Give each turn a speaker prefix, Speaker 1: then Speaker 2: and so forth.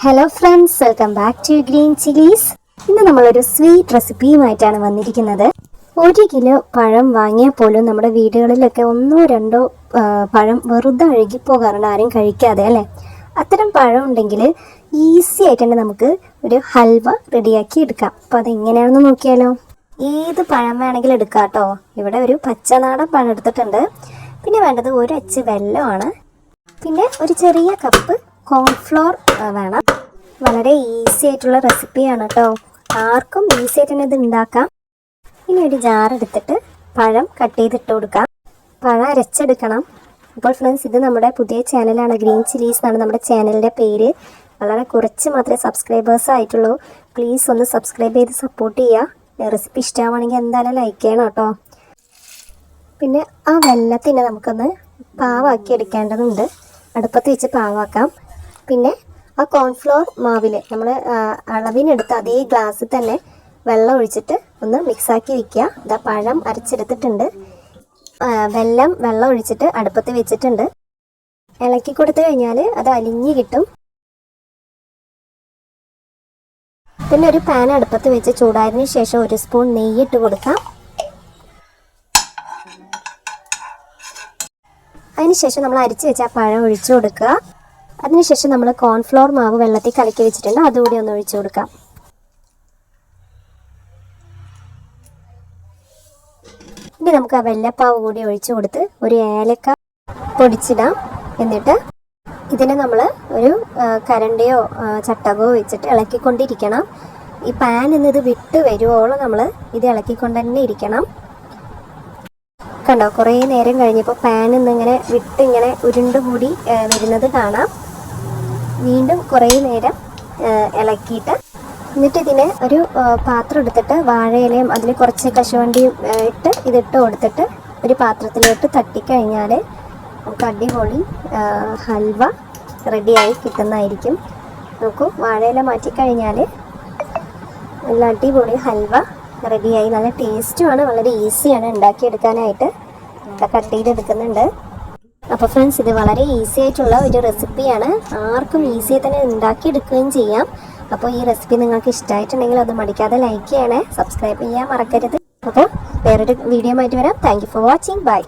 Speaker 1: Hello friends, welcome back to green chillies. ഇന്ന് നമ്മളൊരു sweet റെസിപ്പിയുമായിട്ടാണ് വന്നിരിക്കുന്നത്. 1 കിലോ പഴം വാങ്ങിയാൽ പോലും നമ്മുടെ വീടുകളിലൊക്കെ 1-2 പഴം വെറുതെ അഴുകിപ്പോകാറുണ്ട്, ആരും കഴിക്കാതെ അല്ലേ. അത്തരം പഴം ഉണ്ടെങ്കിൽ ഈസി ആയിട്ട് തന്നെ നമുക്ക് ഒരു ഹൽവ റെഡിയാക്കി എടുക്കാം. അപ്പോൾ അതെങ്ങനെയാണെന്ന് നോക്കിയാലോ. ഏത് പഴം വേണമെങ്കിലും എടുക്കാം കേട്ടോ. ഇവിടെ ഒരു പച്ചനാടൻ പഴം എടുത്തിട്ടുണ്ട്. പിന്നെ വേണ്ടത് 1 അച്ച് വെല്ലമാണ്. പിന്നെ ഒരു ചെറിയ കപ്പ് കോൺഫ്ലോർ വേണം. വളരെ ഈസി ആയിട്ടുള്ള റെസിപ്പിയാണ് കേട്ടോ. ആർക്കും ഈസി ആയിട്ട് തന്നെ ഇത് ഉണ്ടാക്കാം. ഇനി ഒരു ജാർ എടുത്തിട്ട് പഴം കട്ട് ചെയ്തിട്ട് കൊടുക്കാം. പഴം അരച്ചെടുക്കണം. അപ്പോൾ ഫ്രണ്ട്സ്, ഇത് നമ്മുടെ പുതിയ ചാനലാണ്, ഗ്രീൻ ചില്ലീസ് എന്നാണ് നമ്മുടെ ചാനലിൻ്റെ പേര്. വളരെ കുറച്ച് മാത്രമേ സബ്സ്ക്രൈബേഴ്സ് ആയിട്ടുള്ളൂ. പ്ലീസ് ഒന്ന് സബ്സ്ക്രൈബ് ചെയ്ത് സപ്പോർട്ട് ചെയ്യുക. റെസിപ്പി ഇഷ്ടമാണെങ്കിൽ എന്തായാലും ലൈക്ക് ചെയ്യണം കേട്ടോ. പിന്നെ ആ വെല്ലത്തിനെ നമുക്കൊന്ന് പാവാക്കി എടുക്കേണ്ടതുണ്ട്. അടുപ്പത്ത് വെച്ച് പാവാക്കാം. പിന്നെ ആ കോൺഫ്ലോർ മാവിൽ നമ്മൾ അളവിനെടുത്ത് അതേ ഗ്ലാസ്സിൽ തന്നെ വെള്ളം ഒഴിച്ചിട്ട് ഒന്ന് മിക്സാക്കി വയ്ക്കുക. ഇതാ പഴം അരച്ചെടുത്തിട്ടുണ്ട്. വെള്ളം ഒഴിച്ചിട്ട് അടുപ്പത്ത് വെച്ചിട്ടുണ്ട്. ഇളക്കി കൊടുത്തു കഴിഞ്ഞാൽ അത് അലിഞ്ഞ് കിട്ടും. പിന്നെ ഒരു പാൻ അടുപ്പത്ത് വെച്ച് ചൂടായതിനു ശേഷം 1 സ്പൂൺ നെയ്യ് ഇട്ട് കൊടുക്കാം. അതിനുശേഷം നമ്മൾ അരിച്ച് വെച്ച ആ പഴം ഒഴിച്ചു കൊടുക്കുക. അതിനുശേഷം നമ്മൾ കോൺഫ്ലോർ മാവ് വെള്ളത്തിൽ കലക്കി വെച്ചിട്ടുണ്ട്, അതുകൂടി ഒന്ന് ഒഴിച്ചു കൊടുക്കാം. ഇനി നമുക്ക് ആ വെള്ളപ്പാവ് കൂടി ഒഴിച്ചു കൊടുത്ത് ഒരു ഏലക്ക പൊടിച്ചിടാം. എന്നിട്ട് ഇതിനെ നമ്മൾ ഒരു കരണ്ടിയോ ചട്ടകോ വെച്ചിട്ട് ഇളക്കിക്കൊണ്ടിരിക്കണം. ഈ പാനിൽ നിന്ന് ഇത് വിട്ട് വരുവോളം നമ്മൾ ഇത് ഇളക്കിക്കൊണ്ട് തന്നെ ഇരിക്കണം. കണ്ടോ, കുറേ നേരം കഴിഞ്ഞപ്പോൾ പാനിൽ നിന്ന് ഇങ്ങനെ വിട്ട് ഇങ്ങനെ ഉരുണ്ടുകൂടി വരുന്നത് കാണാം. വീണ്ടും കുറേ നേരം ഇളക്കിയിട്ട് എന്നിട്ട് ഇതിനെ ഒരു പാത്രം എടുത്തിട്ട് വാഴയിലയും അതിൽ കുറച്ച് കശുവണ്ടിയും ഇട്ട് ഇതിട്ട് കൊടുത്തിട്ട് ഒരു പാത്രത്തിലോട്ട് തട്ടിക്കഴിഞ്ഞാൽ നമുക്ക് അടിപൊളി ഹൽവ റെഡിയായി കിട്ടുന്നതായിരിക്കും. നോക്കൂ, വാഴയില മാറ്റിക്കഴിഞ്ഞാൽ നല്ല അടിപൊളി ഹൽവ റെഡിയായി. നല്ല ടേസ്റ്റുമാണ്, വളരെ ഈസിയാണ് ഉണ്ടാക്കിയെടുക്കാനായിട്ട്. കട്ട് ചെയ്തെടുക്കുന്നുണ്ട്. അപ്പോൾ ഫ്രണ്ട്സ്, ഇത് വളരെ ഈസി ആയിട്ടുള്ള ഒരു റെസിപ്പിയാണ്. ആർക്കും ഈസിയായി തന്നെ ഉണ്ടാക്കിയെടുക്കുകയും ചെയ്യാം. അപ്പോൾ ഈ റെസിപ്പി നിങ്ങൾക്ക് ഇഷ്ടമായിട്ടുണ്ടെങ്കിൽ അത് മടിക്കാതെ ലൈക്ക് ചെയ്യണേ, സബ്സ്ക്രൈബ് ചെയ്യാൻ മറക്കരുത്. അപ്പോൾ വേറൊരു വീഡിയോ ആയിട്ട് വരാം. Thank you for watching. By.